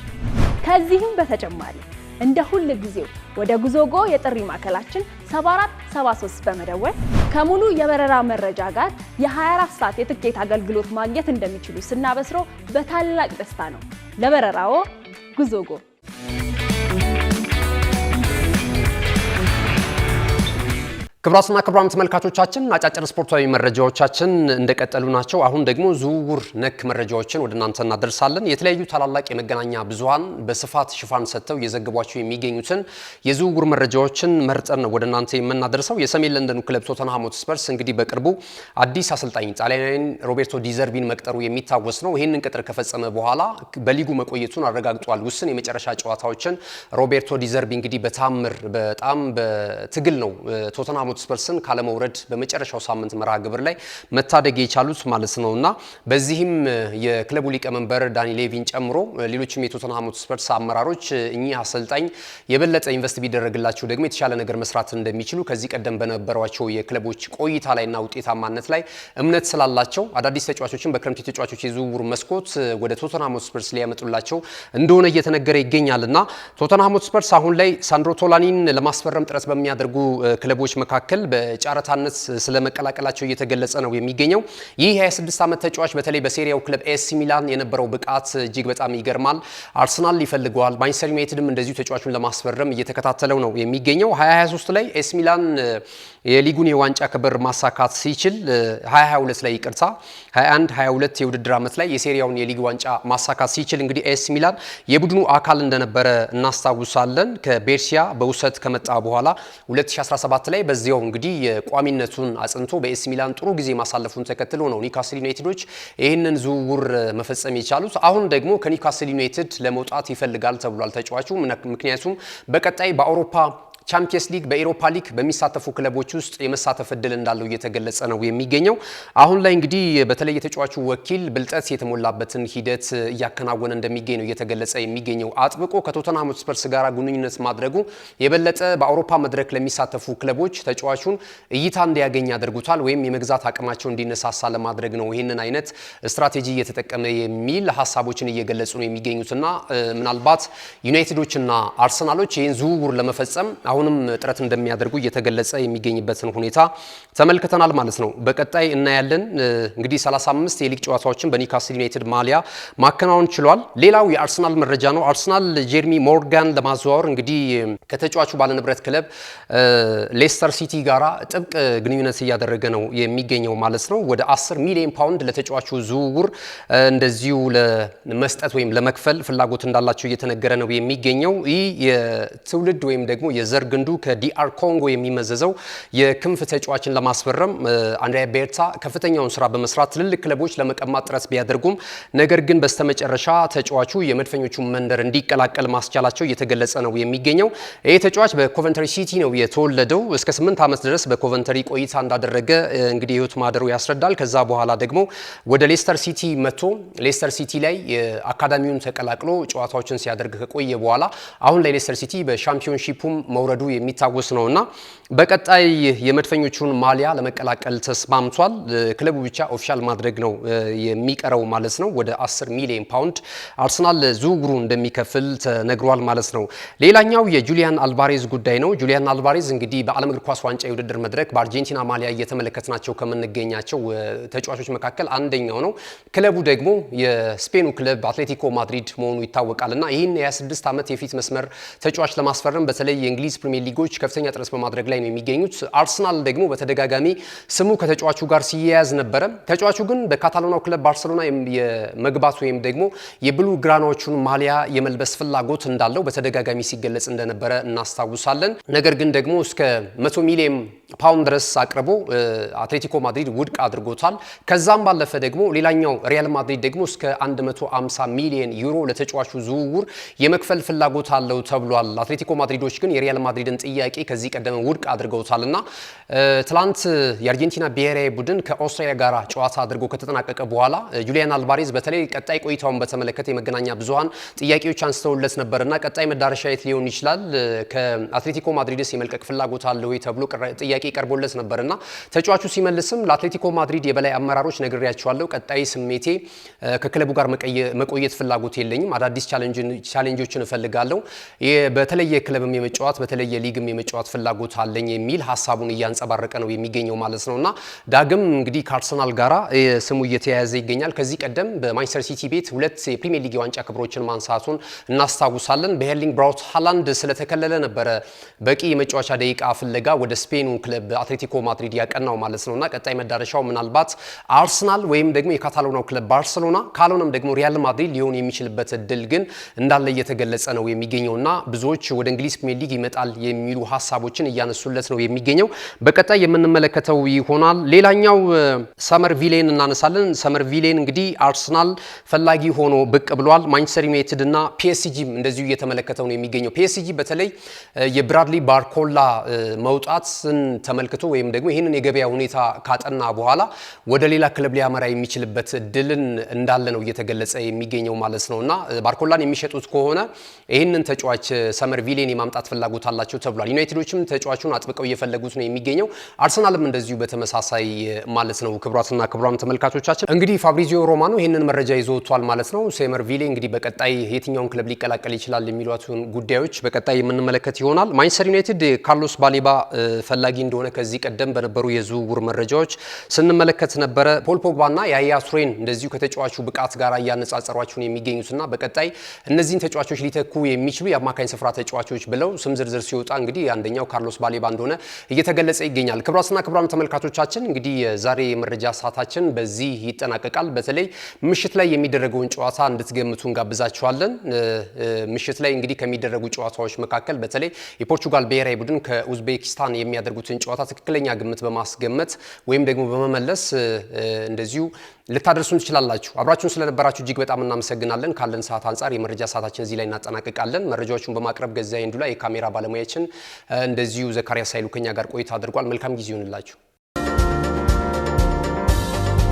ከዚህም በተጨማሪ እንደ ሁል ጊዜው ወደ ጉዞጎ የጥሪ ማዕከላችን 7473 በመደወል ከሙሉ የበረራ መረጃ ጋር የ24 ሰዓት የትኬት አገልግሎት ማግኘት እንደሚችሉ ስናበስሮ በታላቅ ደስታ ነው። ለበረራዎ ጉዞጎ። ክቡራትና ክቡራን ተመልካቾቻችን አጫጭር ስፖርታዊ መረጃዎቻችን እንደቀጠሉ ናቸው። አሁን ደግሞ ዝውውር ነክ መረጃዎችን ወደ እናንተ እናደርሳለን። የተለያዩ ታላላቅ የመገናኛ ብዙሃን በስፋት ሽፋን ሰጥተው የዘገቧቸው የሚገኙትን የዝውውር መረጃዎችን መርጠን ወደ እናንተ የምናደርሰው የሰሜን ለንደኑ ክለብ ቶተንሃም ሆትስፐርስ እንግዲህ በቅርቡ አዲስ አሰልጣኝ ጣሊያናዊን ሮቤርቶ ዲዘርቢን መቅጠሩ የሚታወስ ነው። ይህንን ቅጥር ከፈጸመ በኋላ በሊጉ መቆየቱን አረጋግጧል። ውስን የመጨረሻ ጨዋታዎችን ሮቤርቶ ዲዘርቢ እንግዲህ በታምር በጣም በትግል ነው ቶተንሃም ሆትስፐርስን ካለመውረድ በመጨረሻው ሳምንት መርሃ ግብር ላይ መታደግ የቻሉት ማለት ነውና በዚህም የክለቡ ሊቀመንበር ዳኒ ሌቪን ጨምሮ ሌሎችም የቶተንሃም ሆትስፐርስ አመራሮች እኚህ አሰልጣኝ የበለጠ ኢንቨስት ቢደረግላቸው ደግሞ የተሻለ ነገር መስራት እንደሚችሉ ከዚህ ቀደም በነበሯቸው የክለቦች ቆይታ ላይና ውጤታማነት ላይ እምነት ስላላቸው አዳዲስ ተጫዋቾችን በክረምት ተጫዋቾች የዝውውር መስኮት ወደ ቶተንሃም ሆትስፐርስ ሊያመጡላቸው እንደሆነ እየተነገረ ይገኛልና ቶተንሃም ሆትስፐርስ አሁን ላይ ሳንድሮ ቶላኒን ለማስፈረም ጥረት በሚያደርጉ ክለቦች መካከል በጫረታነት ስለመቀላቀላቸው እየተገለጸ ነው የሚገኘው። ይህ 26 ዓመት ተጫዋች በተለይ በሴሪያው ክለብ ኤሲ ሚላን የነበረው ብቃት እጅግ በጣም ይገርማል። አርሰናል ይፈልገዋል። ማንቸስተር ዩናይትድም እንደዚሁ ተጫዋቹን ለማስፈረም እየተከታተለው ነው የሚገኘው። 2023 ላይ ኤሲ ሚላን የሊጉን የዋንጫ ክብር ማሳካት ሲችል 2022 ላይ 21 22 የውድድር ዓመት ላይ የሴሪያውን የሊግ ዋንጫ ማሳካት ሲችል እንግዲህ ኤሲ ሚላን የቡድኑ አካል እንደነበረ እናስታውሳለን። ከቤርሲያ በውሰት ከመጣ በኋላ 2017 ላይ በዚያው እንግዲህ የቋሚነቱን አጽንቶ በኤሲ ሚላን ጥሩ ጊዜ ማሳለፉን ተከትሎ ነው ኒውካስል ዩናይትዶች ይህንን ዝውውር መፈጸም የቻሉት። አሁን ደግሞ ከኒውካስል ዩናይትድ ለመውጣት ይፈልጋል ተብሏል ተጫዋቹ። ምክንያቱም በቀጣይ በአውሮፓ ቻምፒየንስ ሊግ በኤሮፓ ሊግ በሚሳተፉ ክለቦች ውስጥ የመሳተፍ እድል እንዳለው እየተገለጸ ነው የሚገኘው። አሁን ላይ እንግዲህ በተለይ የተጫዋቹ ወኪል ብልጠት የተሞላበትን ሂደት እያከናወነ እንደሚገኝ ነው እየተገለጸ የሚገኘው። አጥብቆ ከቶተንሃም ሆትስፐርስ ጋር ግንኙነት ማድረጉ የበለጠ በአውሮፓ መድረክ ለሚሳተፉ ክለቦች ተጫዋቹን እይታ እንዲያገኝ ያደርጉታል ወይም የመግዛት አቅማቸው እንዲነሳሳ ለማድረግ ነው ይህንን አይነት ስትራቴጂ እየተጠቀመ የሚል ሀሳቦችን እየገለጹ ነው የሚገኙትና ምናልባት ዩናይትዶችና አርሰናሎች ይህን ዝውውር ለመፈጸም አሁንም ጥረት እንደሚያደርጉ እየተገለጸ የሚገኝበትን ሁኔታ ተመልክተናል ማለት ነው። በቀጣይ እናያለን። እንግዲህ 35 የሊግ ጨዋታዎችን በኒውካስል ዩናይትድ ማሊያ ማከናወን ችሏል። ሌላው የአርሰናል መረጃ ነው። አርሰናል ጄርሚ ሞርጋን ለማዘዋወር እንግዲህ ከተጫዋቹ ባለንብረት ክለብ ሌስተር ሲቲ ጋራ ጥብቅ ግንኙነት እያደረገ ነው የሚገኘው ማለት ነው። ወደ 10 ሚሊዮን ፓውንድ ለተጫዋቹ ዝውውር እንደዚሁ ለመስጠት ወይም ለመክፈል ፍላጎት እንዳላቸው እየተነገረ ነው የሚገኘው። ይህ የትውልድ ወይም ደግሞ የዘር ግንዱ ከዲአር ኮንጎ የሚመዘዘው የክንፍ ተጫዋችን ለማስፈረም አንድሪያ ቤርታ ከፍተኛውን ስራ በመስራት ትልልቅ ክለቦች ለመቀማት ጥረት ቢያደርጉም ነገር ግን በስተመጨረሻ ተጫዋቹ የመድፈኞቹ መንደር እንዲቀላቀል ማስቻላቸው እየተገለጸ ነው የሚገኘው። ይህ ተጫዋች በኮቨንተሪ ሲቲ ነው የተወለደው። እስከ 8 ዓመት ድረስ በኮቨንተሪ ቆይታ እንዳደረገ እንግዲህ ህይወት ማደሩ ያስረዳል። ከዛ በኋላ ደግሞ ወደ ሌስተር ሲቲ መጥቶ ሌስተር ሲቲ ላይ አካዳሚውን ተቀላቅሎ ጨዋታዎችን ሲያደርግ ከቆየ በኋላ አሁን ላይ ሌስተር ሲቲ በሻምፒዮንሺፑም መውረዱ የሚታወስ ነውና በቀጣይ የመድፈኞቹን ማሊያ ለመቀላቀል ተስማምቷል። ክለቡ ብቻ ኦፊሻል ማድረግ ነው የሚቀረው ማለት ነው። ወደ 10 ሚሊዮን ፓውንድ አርሰናል ዝውውሩ እንደሚከፍል ተነግሯል ማለት ነው። ሌላኛው የጁሊያን አልቫሬዝ ጉዳይ ነው። ጁሊያን አልቫሬዝ እንግዲህ በዓለም እግር ኳስ ዋንጫ የውድድር መድረክ በአርጀንቲና ማሊያ እየተመለከትናቸው ከምንገኛቸው ተጫዋቾች መካከል አንደኛው ነው። ክለቡ ደግሞ የስፔኑ ክለብ አትሌቲኮ ማድሪድ መሆኑ ይታወቃልና ይህን የ26 ዓመት የፊት መስመር ተጫዋች ለማስፈረም በተለይ የእንግሊዝ ፕሪሚየር ሊጎች ከፍተኛ ጥረት በማድረግ ላይ ነው የሚገኙት። አርሰናል ደግሞ በተደጋጋሚ ስሙ ከተጫዋቹ ጋር ሲያያዝ ነበረ። ተጫዋቹ ግን በካታሎናው ክለብ ባርሴሎና የመግባት ወይም ደግሞ የብሉ ግራናዎቹን ማሊያ የመልበስ ፍላጎት እንዳለው በተደጋጋሚ ሲገለጽ እንደነበረ እናስታውሳለን። ነገር ግን ደግሞ እስከ 100 ሚሊዮን ፓውንድ ድረስ አቅርቦ አትሌቲኮ ማድሪድ ውድቅ አድርጎታል። ከዛም ባለፈ ደግሞ ሌላኛው ሪያል ማድሪድ ደግሞ እስከ 150 ሚሊዮን ዩሮ ለተጫዋቹ ዝውውር የመክፈል ፍላጎት አለው ተብሏል። አትሌቲኮ ማድሪዶች ግን የሪያል ማድሪድን ጥያቄ ከዚህ ቀደም ውድቅ አድርገውታልና ትላንት የአርጀንቲና ብሔራዊ ቡድን ከኦስትሪያ ጋር ጨዋታ አድርጎ ከተጠናቀቀ በኋላ ጁሊያን አልቫሬዝ በተለይ ቀጣይ ቆይታውን በተመለከተ የመገናኛ ብዙሃን ጥያቄዎች አንስተውለት ነበርና ቀጣይ መዳረሻ የት ሊሆን ይችላል፣ ከአትሌቲኮ ማድሪድስ የመልቀቅ ፍላጎት አለው ወይ ተብሎ ጥያቄ ቀርቦለት ነበርና ተጫዋቹ ሲመልስም ለአትሌቲኮ ማድሪድ የበላይ አመራሮች ነግሬያቸዋለሁ፣ ቀጣይ ስሜቴ ከክለቡ ጋር መቆየት ፍላጎት የለኝም፣ አዳዲስ ቻሌንጆችን እፈልጋለሁ፣ በተለየ ክለብም የመጫወት በተለየ ሊግም የመጫወት ፍላጎት አለኝ የሚል ሐሳቡን እያንጸባረቀ ነው የሚገኘው ማለት ነውና ዳግም እንግዲህ ከአርሰናል ጋራ ስሙ እየተያያዘ ይገኛል። ከዚህ ቀደም በማንቸስተር ሲቲ ቤት 2 የፕሪሚየር ሊግ ዋንጫ ክብሮችን ማንሳቱን እናስታውሳለን። በኤርሊንግ ብራውት ሃላንድ ስለተከለለ ነበረ በቂ የመጫወቻ ደቂቃ ፍለጋ ወደ ስፔኑ ክለብ አትሌቲኮ ማድሪድ ያቀናው ማለት ነውና ቀጣይ መዳረሻው ምናልባት አርሰናል ወይም ደግሞ የካታሎናው ክለብ ባርሴሎና ካልሆነም ደግሞ ሪያል ማድሪድ ሊሆን የሚችልበት እድል ግን እንዳለ እየተገለጸ ነው የሚገኘውና ብዙዎች ወደ እንግሊዝ ፕሪሚየር ሊግ ይመጣል የሚሉ ሐሳቦችን እያነሱለት ነው የሚገኘው። በቀጣይ የምንመለከተው ይሆናል። ሌላኛው ሰመር ቪሌን እናነሳለን። ሰመር ቪሌን እንግዲህ አርሰናል ፈላጊ ሆኖ ብቅ ብሏል። ማንቸስተር ዩናይትድ እና ፒኤስጂም እንደዚሁ እየተመለከተው ነው የሚገኘው። ፒኤስጂ በተለይ የብራድሊ ባርኮላ መውጣትን ተመልክቶ ወይም ደግሞ ይህንን የገበያ ሁኔታ ካጠና በኋላ ወደ ሌላ ክለብ ሊያመራ የሚችልበት እድልን እንዳለ ነው እየተገለጸ የሚገኘው ማለት ነውና ባርኮላን የሚሸጡት ከሆነ ይህንን ተጫዋች ሰመር ቪሌን የማምጣት ፍላጎት አላቸው ተብሏል። ዩናይትዶችም ተጫዋቹን አጥብቀው እየፈለጉት ነው የሚገኘው። አርሰናልም እንደዚሁ በተመሳሳይ ማለት ነው። ክቡራትና ክቡራን ተመልካቾቻችን እንግዲህ ፋብሪዚዮ ሮማኖ ይህንን መረጃ ይዞ ወጥቷል ማለት ነው። ሰመር ቪሌ እንግዲህ በቀጣይ የትኛውን ክለብ ሊቀላቀል ይችላል የሚሏቸውን ጉዳዮች በቀጣይ የምንመለከት ይሆናል። ማንቸስተር ዩናይትድ ካርሎስ ባሌባ ፈላጊ እንደሆነ ከዚህ ቀደም በነበሩ የዝውውር መረጃዎች ስንመለከት ነበረ። ፖል ፖግባና ያያ ቱሬን እንደዚሁ ከተጫዋቹ ብቃት ጋር እያነጻጸሯቸው የሚገኙትና በቀጣይ እነዚህን ተጫዋቾች ሊተኩ የሚችሉ የአማካኝ ስፍራ ተጫዋቾች ብለው ስም ዝርዝር ሲወጣ እንግዲህ አንደኛው ካርሎስ ባሌባ እንደሆነ እየተገለጸ ይገኛል። ክቡራትና ክቡራን ተመልካቾቻችን እንግዲህ የዛሬ የመረጃ ሰዓታችን በዚህ ይጠናቀቃል። በተለይ ምሽት ላይ የሚደረገውን ጨዋታ እንድትገምቱ እንጋብዛችኋለን። ምሽት ላይ እንግዲህ ከሚደረጉ ጨዋታዎች መካከል በተለይ የፖርቹጋል ብሔራዊ ቡድን ከኡዝቤኪስታን የሚያደርጉትን ጨዋታ ትክክለኛ ግምት በማስገመት ወይም ደግሞ በመመለስ እንደዚሁ ልታደርሱን ትችላላችሁ። አብራችሁን ስለነበራችሁ እጅግ በጣም እናመሰግናለን። ካለን ሰዓት አንጻር የመረጃ ሰዓታችን እዚህ ላይ እናጠናቀቃለን። መረጃዎቹን በማቅረብ ገዛይ እንዱላ የካሜራ ባለሙያችን እንደዚሁ ዘካሪያስ ኃይሉ ከኛ ጋር ቆይታ አድርጓል። መልካም ጊዜ ይሁንላችሁ።